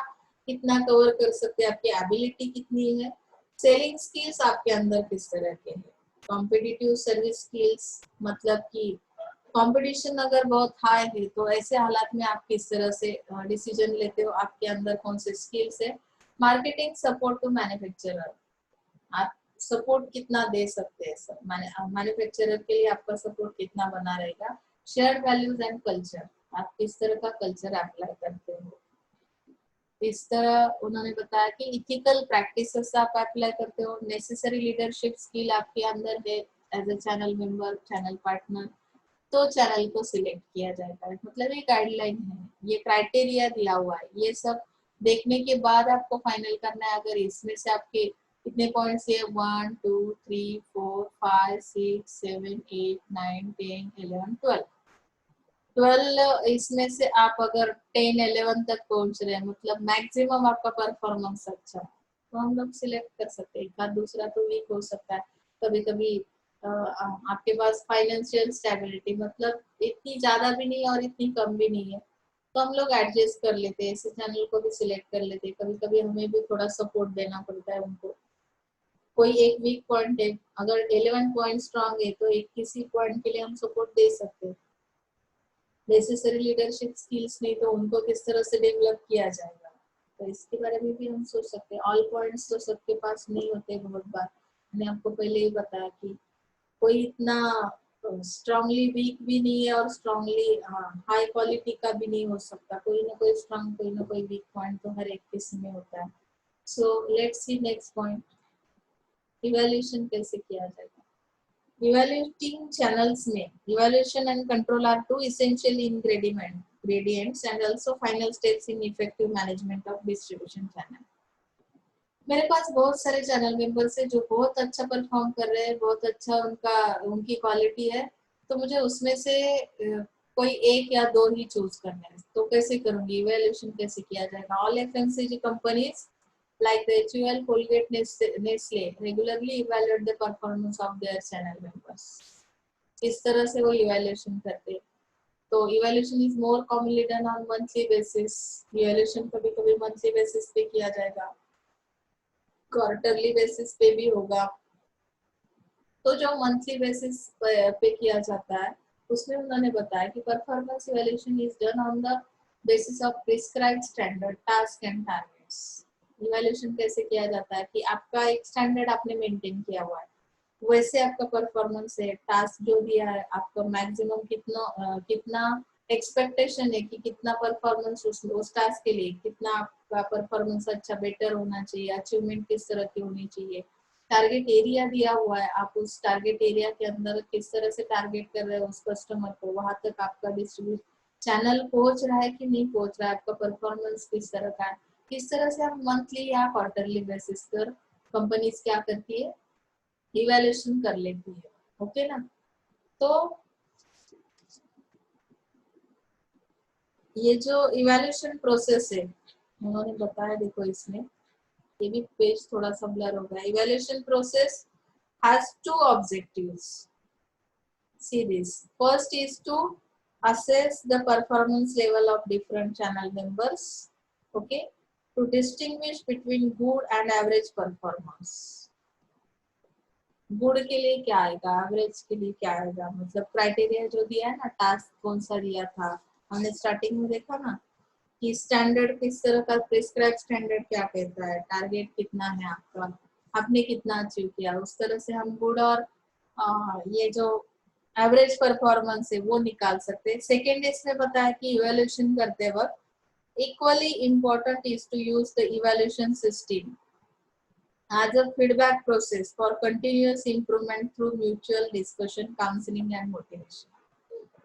कितना कवर कर सकते हैं, आपकी एबिलिटी कितनी है, सेलिंग स्किल्स आपके अंदर किस तरह के हैं, कॉम्पिटिटिव सर्विस स्किल्स, मतलब कि कंपटीशन अगर बहुत हाई है तो ऐसे हालात में आप किस तरह से डिसीजन लेते हो, आपके अंदर कौन से स्किल्स है, मार्केटिंग सपोर्ट टू मैन्युफैक्चरर, आप सपोर्ट कितना दे सकते हैं सर, मैन्युफैक्चरर के लिए आपका सपोर्ट कितना बना रहेगा, शेयर वैल्यूज एंड कल्चर, आप किस तरह का कल्चर अप्लाई करते हो। इस तरह उन्होंने बताया कि इथिकल प्रैक्टिसेस आप अप्लाई करते हो, नेसेसरी लीडरशिप स्किल आपके अंदर है as a channel member, channel partner, तो चैनल को सिलेक्ट किया जाएगा। मतलब ये गाइडलाइन है, ये क्राइटेरिया दिया हुआ है, ये सब देखने के बाद आपको फाइनल करना है। अगर इसमें से आपके कितने पॉइंट्स है, 1 2 3 4 5 6 7 8 9 10 11 12, 12 इसमें से आप अगर 10 11 तक पहुंच रहे हैं, मतलब मैक्सिमम आपका परफॉर्मेंस अच्छा है, तो हम लोग सिलेक्ट कर सकते हैं। एक आध दूसरा तो वीक हो सकता है, कभी कभी आपके पास फाइनेंशियल स्टेबिलिटी मतलब इतनी ज्यादा भी नहीं और इतनी कम भी नहीं है, तो हम लोग एडजस्ट कर लेते हैं, ऐसे चैनल को भी सिलेक्ट कर लेते हैं। कभी कभी हमें भी थोड़ा सपोर्ट देना पड़ता है उनको, कोई एक वीक पॉइंट है, अगर 11 पॉइंट स्ट्रांग है तो एक किसी पॉइंट के लिए हम सपोर्ट दे सकते हैं। नेसेसरी लीडरशिप स्किल्स नहीं तो उनको किस तरह से डेवलप किया जाएगा, तो इसके बारे में भी हम सोच सकते हैं। ऑल पॉइंट्स तो सबके पास नहीं होते, बहुत बार मैंने आपको पहले ही बताया कि कोई इतना स्ट्रांगली वीक भी नहीं है और स्ट्रांगली हाई क्वालिटी का भी नहीं हो सकता, कोई ना कोई स्ट्रांग कोई ना कोई वीक पॉइंट तो हर एक किसी में होता है। So let's see next point, evaluation कैसे किया जाएगा। Evaluating channels में evaluation and control are two essential ingredients and also final steps in effective management of distribution channel. मेरे पास बहुत सारे चैनल मेंबर्स है जो बहुत अच्छा परफॉर्म कर रहे हैं, बहुत अच्छा उनकी क्वालिटी है, तो मुझे उसमें से कोई एक या दो ही चूज करने हैं, तो कैसे करूंगी, इवैल्यूएशन कैसे किया जाएगा। All FMCG companies like the HUL, Colgate, Nestle regularly evaluate the performance of their channel members. इस तरह से वो इवैल्यूएशन करते हैं। तो evaluation is more commonly done on monthly basis, evaluation कभी कभी मंथली बेसिस पे किया जाएगा, क्वार्टरली बेसिस पे भी होगा। तो जो मंथली बेसिस पे किया जाता है उसमें उन्होंने बताया कि performance evaluation is done on the basis of prescribed standard task and targets. Evaluation कैसे किया जाता है कि आपका एक स्टैंडर्ड आपने मेंटेन किया हुआ है, वैसे आपका परफॉर्मेंस है, टास्क जो दिया है आपका मैक्सिमम कितना एक्सपेक्टेशन है कि कितना परफॉर्मेंस उस टास्क के लिए कितना आपका परफॉर्मेंस अच्छा बेटर होना चाहिए, अचीवमेंट किस तरह की होनी चाहिए, टारगेट एरिया दिया हुआ है, आप उस टारगेट एरिया के अंदर किस तरह से टारगेट कर रहे हो उस कस्टमर को, वहां तक आपका डिस्ट्रीब्यूट चैनल पहुंच रहा है कि नहीं पहुंच रहा है, आपका परफॉर्मेंस किस तरह का है। किस तरह से हम मंथली या क्वार्टरली बेसिस पर कंपनीज क्या करती है, इवैल्यूएशन कर लेती है। ओके ना, तो ये जो इवैल्यूएशन प्रोसेस है उन्होंने बताया, देखो इसमें ये भी पेज थोड़ा सा ब्लर हो गया। Evaluation process has to objectives, See this. First is to assess the performance level of different channel members. Okay, to distinguish between good and average performance. Good के लिए क्या आएगा, एवरेज के लिए क्या आएगा, मतलब क्राइटेरिया जो दिया है ना, टास्क कौन सा दिया था हमने स्टार्टिंग में देखा ना कि स्टैंडर्ड किस तरह का, प्रिस्क्राइब स्टैंडर्ड क्या कहता है, टारगेट कितना है आपका, आपने कितना अचीव किया, उस तरह से हम गुड और ये जो एवरेज परफॉर्मेंस है वो निकाल सकते हैं। सेकेंड इसमें बताया कि इवेल्यूशन करते वक्त equally important is to use the evaluation system as a feedback process for continuous improvement through mutual discussion, counseling and motivation.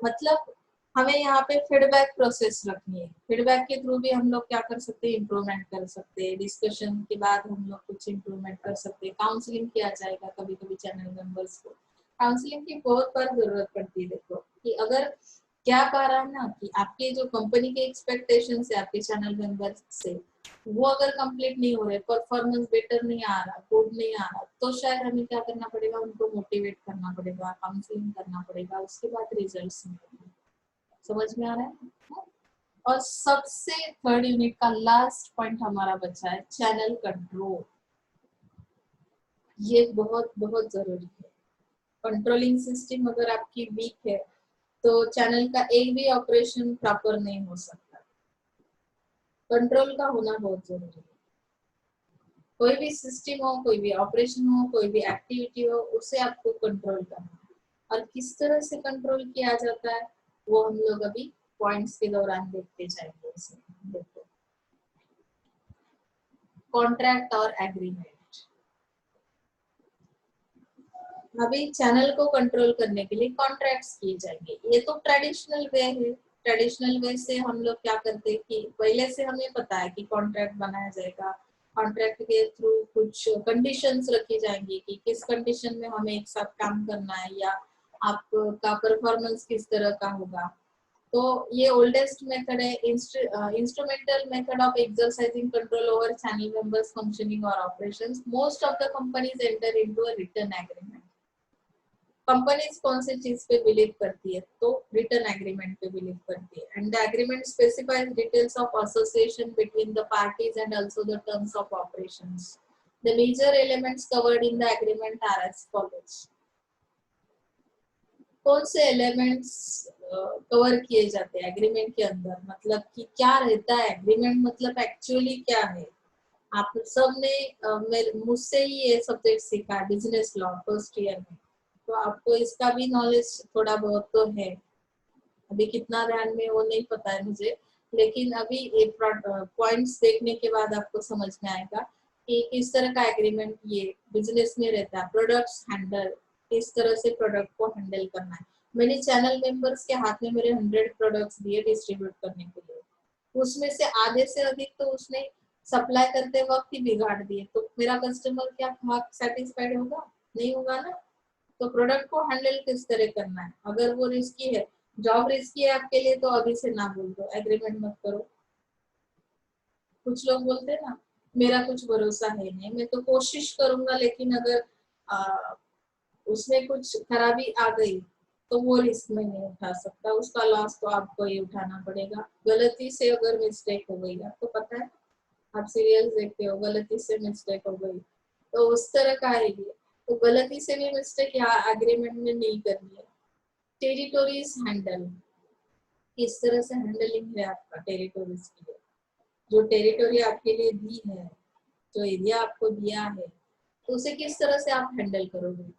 मतलब हमें यहाँ पे फीडबैक प्रोसेस रखनी है, फीडबैक के थ्रू भी हम लोग क्या कर सकते हैं, इम्प्रूवमेंट कर सकते हैं, डिस्कशन के बाद हम लोग कुछ इम्प्रूवमेंट कर सकते हैं, काउंसलिंग किया जाएगा कभी कभी चैनल मेंबर्स को। काउंसलिंग की बहुत बार जरूरत पड़ती है। देखो कि अगर क्या पा रहा है ना कि आपके जो कंपनी के एक्सपेक्टेशन है आपके चैनल मेंबर्स से, वो अगर कंप्लीट नहीं हो रहे, परफॉर्मेंस बेटर नहीं आ रहा, गुड नहीं आ रहा, तो शायद हमें क्या करना पड़ेगा, उनको मोटिवेट करना पड़ेगा, काउंसलिंग करना पड़ेगा, उसके बाद रिजल्ट्स मिलेंगे। समझ में आ रहा है? और सबसे थर्ड यूनिट का लास्ट पॉइंट हमारा बचा है चैनल कंट्रोल। ये बहुत बहुत जरूरी है। कंट्रोलिंग सिस्टम अगर आपकी वीक है तो चैनल का एक भी ऑपरेशन प्रॉपर नहीं हो सकता। कंट्रोल का होना बहुत जरूरी है। कोई भी सिस्टम हो, कोई भी ऑपरेशन हो, कोई भी एक्टिविटी हो, उसे आपको कंट्रोल करना है। और किस तरह से कंट्रोल किया जाता है वो हम लोग अभी पॉइंट्स के दौरान देखते जाएंगे। देखो, कॉन्ट्रैक्ट और एग्रीमेंट। अभी चैनल को कंट्रोल करने के लिए कॉन्ट्रैक्ट्स किए जाएंगे। ये तो ट्रेडिशनल वे है। ट्रेडिशनल वे से हम लोग क्या करते हैं कि पहले से हमें पता है कि कॉन्ट्रैक्ट बनाया जाएगा, कॉन्ट्रैक्ट के थ्रू कुछ कंडीशंस रखी जाएंगी कि किस कंडीशन में हमें एक साथ काम करना है या आपका परफॉर्मेंस किस तरह का होगा। तो ये ओल्डेस्ट मेथड है, instrumental method of exercising control over channel members functioning और operations. Most of the companies enter into a written agreement. Companies कौन सी चीज पे बिलीव करती है, तो रिटन एग्रीमेंट पे बिलीव करती है। And the agreement specifies details of association between the parties and also the terms of operations. The major elements covered in the agreement are as follows. कौन से एलिमेंट्स कवर किए जाते हैं agreement के अंदर, मतलब कि क्या रहता है एग्रीमेंट, मतलब एक्चुअली क्या है। आप सब ने मुझसे ही ये सब्जेक्ट सीखा बिजनेस लॉ फर्स्ट ईयर में, तो आपको इसका भी नॉलेज थोड़ा बहुत तो है। अभी कितना ध्यान में वो नहीं पता है मुझे, लेकिन अभी एक पॉइंट्स देखने के बाद आपको समझ में आएगा कि किस तरह का एग्रीमेंट ये बिजनेस में रहता है। प्रोडक्ट्स हैंडल, किस तरह से प्रोडक्ट को हैंडल करना है। मैंने चैनल मेंबर्स के हाथ में मेरे 100 प्रोडक्ट्स दिए डिस्ट्रीब्यूट करने के लिए, उसमें से आधे से अधिक तो उसने सप्लाई करते वक्त ही बिगाड़ दिए, तो मेरा कस्टमर क्या सेटिस्फाइड होगा? नहीं होगा ना। तो प्रोडक्ट को हैंडल किस तरह करना है, अगर वो रिस्की है, जॉब रिस्की है आपके लिए, तो अभी से ना बोल दो, एग्रीमेंट मत करो। कुछ लोग बोलते हैं ना, मेरा कुछ भरोसा है नहीं, मैं तो कोशिश करूंगा, लेकिन अगर उसमें कुछ खराबी आ गई तो वो रिस्क में नहीं उठा सकता, उसका लॉस तो आपको ही उठाना पड़ेगा। गलती से अगर मिस्टेक हो गई, आपको पता है, आप सीरियल्स देखते हो, गलती से मिस्टेक हो गई तो उस तरह का है ये। तो गलती से भी मिस्टेक यहाँ एग्रीमेंट में नहीं करनी है। टेरिटोरीज हैंडल, किस तरह से हैंडलिंग है आपका टेरिटोरीज के लिए। जो टेरिटोरी आपके लिए दी है, जो एरिया आपको दिया है, तो उसे किस तरह से आप हैंडल करोगे,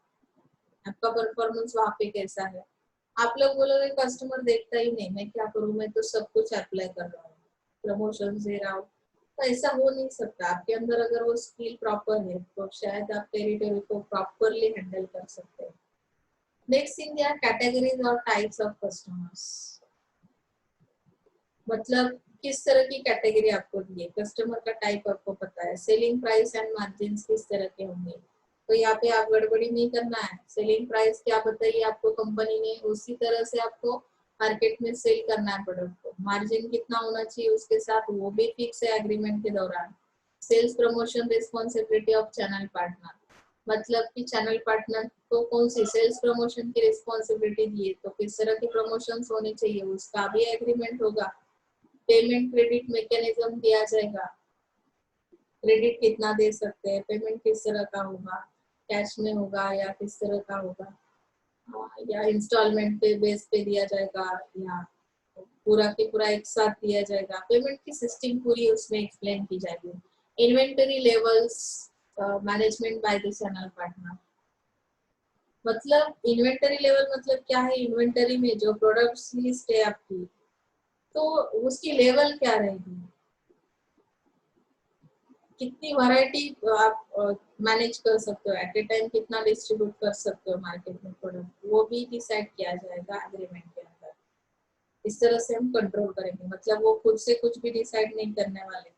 आपका परफॉर्मेंस वहाँ पे कैसा है। आप लोग बोलोगे कस्टमर देखता ही नहीं, मैं क्या करूँ, मैं तो सब कुछ अप्लाई कर रहा हूँ, प्रमोशन दे रहा हूँ, तो ऐसा हो नहीं सकता। आपके अंदर अगर वो स्किल प्रॉपर है तो शायद आप टेरिटोरी को प्रॉपरली हैंडल कर सकते हैं। नेक्स्ट थिंग है कैटेगरीज और टाइप्स ऑफ कस्टमर्स। मतलब किस तरह की कैटेगरी आपको दी है, कस्टमर का टाइप आपको पता है, सेलिंग प्राइस एंड मार्जिन किस तरह के होंगे। तो यहाँ पे आप गड़बड़ी नहीं करना है। सेलिंग प्राइस क्या बताइए आपको कंपनी ने, उसी तरह से आपको मार्केट में सेल करना है प्रोडक्ट को। मार्जिन कितना होना चाहिए उसके साथ, वो भी फिक्स है एग्रीमेंट के दौरान। Sales promotion responsibility of channel partner, मतलब कि चैनल पार्टनर को कौन सी सेल्स प्रमोशन की रिस्पॉन्सिबिलिटी दी है, तो किस तरह की प्रमोशंस होने चाहिए उसका भी एग्रीमेंट होगा। पेमेंट क्रेडिट मैकेनिज्म दिया जाएगा, क्रेडिट कितना दे सकते हैं, पेमेंट किस तरह का होगा, कैश में होगा या किस तरह का होगा, या इंस्टॉलमेंट पे बेस पे दिया जाएगा या पूरा के पूरा एक साथ दिया जाएगा। पेमेंट की सिस्टम पूरी उसमें एक्सप्लेन की जाएगी। Inventory levels management by the channel partner, मतलब इन्वेंटरी लेवल मतलब क्या है, इन्वेंटरी में जो प्रोडक्ट्स लिस्ट है आपकी, तो उसकी लेवल क्या रहेगी, कितनी वैरायटी आप मैनेज कर सकते हो एट ए टाइम, कितना डिस्ट्रीब्यूट कर सकते हो मार्केट में प्रोडक्ट, वो भी डिसाइड किया जाएगा एग्रीमेंट के अंदर। इस तरह से हम कंट्रोल करेंगे, मतलब वो खुद से कुछ भी डिसाइड नहीं करने वाले,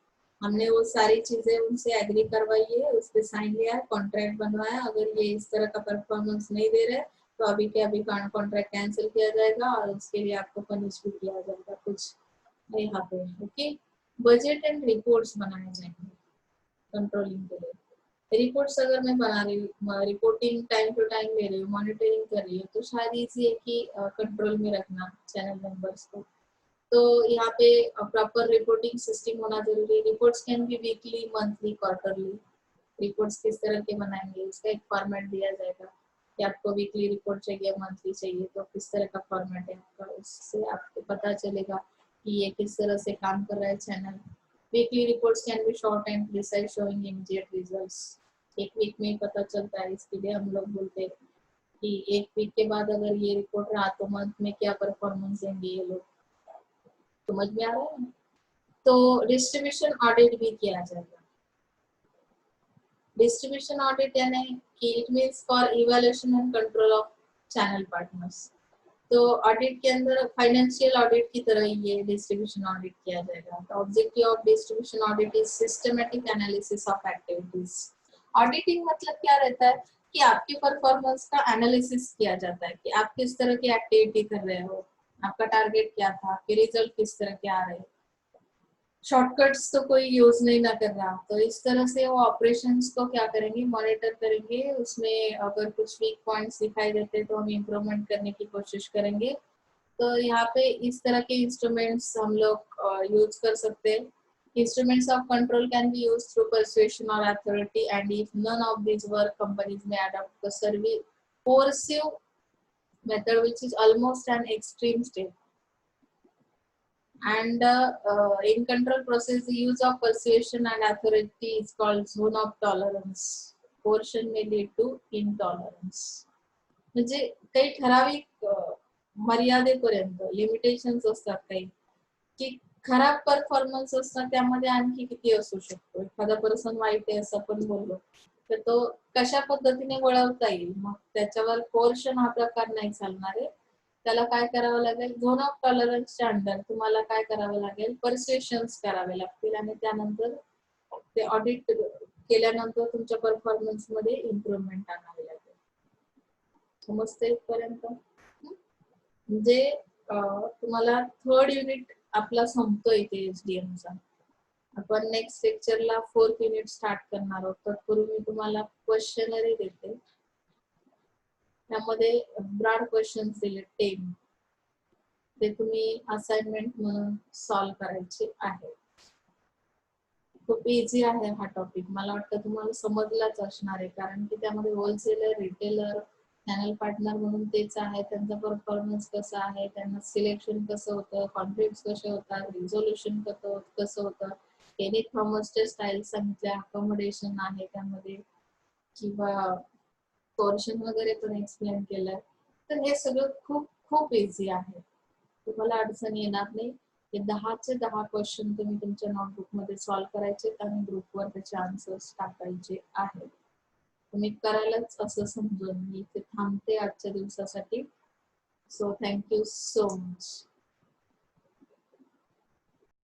हमने वो सारी चीजें उनसे एग्री करवाई है, उस पर साइन लिया है, कॉन्ट्रैक्ट बनवाया, अगर ये इस तरह का परफॉर्मेंस नहीं दे रहे तो अभी के अभी कॉन्ट्रैक्ट कैंसिल किया जाएगा और उसके लिए आपको पनिश भी किया जाएगा कुछ यहाँ पे। ओके, बजट एंड रिपोर्ट्स बनाए जाएंगे कंट्रोलिंग के लिए। रिपोर्ट्स अगर मैं बना रही हूँ, रिपोर्टिंग टाइम टू टाइम ले रही हूँ, मॉनिटरिंग कर रही हूँ, तो शायद इजी है कि कंट्रोल में रखना चैनल मेंबर्स को। तो यहाँ पे प्रॉपर रिपोर्टिंग सिस्टम होना जरूरी है। Reports can be weekly, monthly, quarterly. Reports किस तरह के बनाएंगे उसका एक फॉर्मेट दिया जाएगा कि आपको वीकली रिपोर्ट चाहिए, मंथली चाहिए, तो किस तरह का फॉर्मेट है आपका, उससे आपको पता चलेगा कि ये किस तरह से काम कर रहा है channel. Weekly reports can be short and precise, showing immediate results. एक वीक में ही पता चलता है, इसके लिए हम लोग बोलते हैं कि एक वीक के बाद अगर ये रिपोर्ट रहा तो मंथ में क्या परफॉर्मेंस देंगे ये लोग। समझ में आ रहा है? तो डिस्ट्रीब्यूशन ऑडिट भी किया जाएगा। डिस्ट्रीब्यूशन ऑडिट यानी कि it means for evaluation and control of channel partners. तो ऑडिट के अंदर फाइनेंशियल ऑडिट की तरह ही ये डिस्ट्रीब्यूशन ऑडिट किया जाएगा। The objective of distribution audit is systematic analysis of activities. Auditing मतलब क्या रहता है कि आपकी परफॉर्मेंस का एनालिसिस किया जाता है कि आप किस तरह की एक्टिविटी कर रहे हो, आपका टारगेट क्या था, आपके रिजल्ट किस तरह के आ रहे हैं। शॉर्टकट्स तो कोई यूज नहीं ना कर रहा, तो इस तरह से वो ऑपरेशंस को क्या करेंगे, मॉनिटर करेंगे, उसमें अगर कुछ वीक पॉइंट्स दिखाई देते तो हम इम्प्रूवमेंट करने की कोशिश करेंगे। तो यहाँ पे इस तरह के इंस्ट्रूमेंट्स हम लोग यूज कर सकते हैं। Instruments of control can be used through persuasion or authority, and if none of these work, companies may adopt the coercive method, which is almost an extreme step. And in control process, the use of persuasion and authority is called zone of tolerance. Coercion may lead to intolerance. म्हणजे काही ठराविक मर्यादेपर्यंत limitations असतात काही, की खराब performance असतात त्यामध्ये आणखी किती असू शकतो, एखादा पर्सन वाईट आहे असं आपण बोललो तर तो कशा पद्धतीने वळवता येईल, मग त्याच्यावर कोर्शन हा प्रकार नाही चालणार आहे, त्याला काय करावं लागेल, झोन ऑफ टॉलरन्सच्या अंडर तुम्हाला काय करावं लागेल, परस्युएशन्स करावे लागतील आणि त्यानंतर ते ऑडिट केल्यानंतर तुमच्या परफॉर्मन्स मध्ये इम्प्रूव्हमेंट आणावी लागेल। समजते इथपर्यंत? म्हणजे तुम्हाला थर्ड युनिट आपला संपतोय इथे एचडीएम चा। आपण नेक्स्ट लेक्चरला फोर्थ युनिट स्टार्ट करणार आहोत। तत्पूर्वी मी तुम्हाला क्वेश्चनरी देते, त्यामध्ये ब्रॉड क्वेश्चन्स दिले 10, ते तुम्ही असाइनमेंट म्हणून सॉल्व करायचे आहे। खूप इझी आहे हा टॉपिक, मला वाटतं तुम्हाला समजलाच असणार आहे, कारण की त्यामध्ये होलसेलर, रिटेलर, चॅनल पार्टनर म्हणून तेच आहे, त्यांचा परफॉर्मन्स कसा आहे, त्यांना सिलेक्शन कसं होतं, कॉन्ट्रॅक्ट्स कसे होतात, रिझोल्युशन कसं होतं, त्यांनी थॉमसचे स्टाईल सांगितले, अकोमोडेशन आहे त्यामध्ये, किंवा पोर्शन वगैरे पण एक्सप्लेन केलंय। तर हे सगळं खूप खूप इझी आहे, तुम्हाला अडचण येणार नाही। हे 10चे 10 क्वेश्चन तुम्ही तुमच्या नोटबुक मध्ये सॉल्व करायचे आणि ग्रुपवर त्याचे आन्सर्स टाकायचे आहेत। तुम्ही करायलाच असं समजून मी इथे थांबते आजच्या दिवसासाठी। So thank you so much.